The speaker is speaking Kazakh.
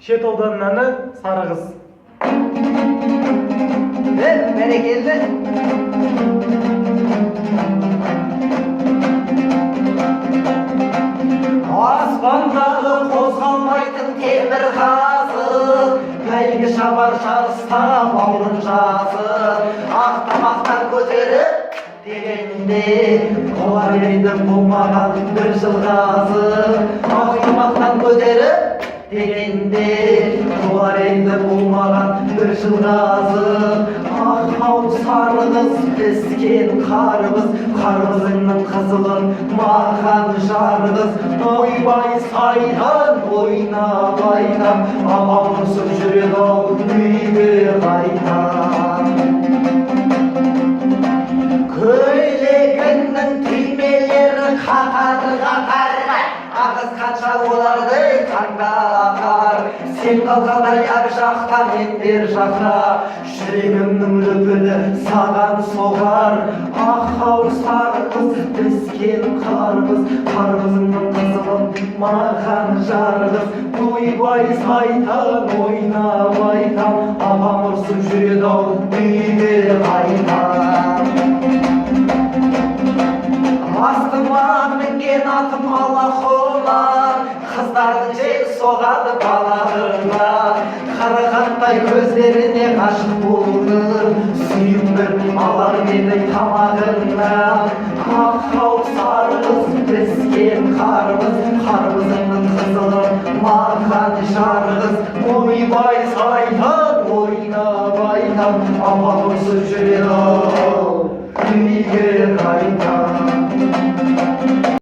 Шет ауданның әні Сары қыз. Бәрекелді. Аспандағы қозғалмайтын темір қазық, бәйгі шабар жарыста бауырын жазып, ақтамақтан көтеріп дегенде қолар енді болмаған бір жыл қазып, ақтамақтан көтеріп дегенде қолар енді болмаған бір жыл қазып, ақ-ау сары қыз піскен қарбыз, қарбызыңның қызылын маған жарғыз. Ойбай сайдан ойнап айтам, апам ұрсып жүреді-ау үйге қайтам. Көйлегінің түймелері қатар-қатар, ағыз қанша оларды таңдағар. Сен қалғандай ар жақта, мен бер жақта, жүрегімнің лүпілі саған соғар. Ақ-ау сары қыз піскен қарбыз, қарбызыңның қызылын маған жарғыз. Ойбай сайтан ойнап айтам, апам ұрсып жүреді-ау үйге қайтам. Астыма мінген атым алақұлар, қыздардың жел соғады балағына. Қарағаттай көздеріне ғашық болдым, сүйіндір алар мені тамағына. Ақ-ау сары қыз піскен қарбыз, қарбызыңның қызылы маған жарғыз. Ойбай сайтан ойнап айтам, апам ұрсып жүреді-ау үйге қайтам.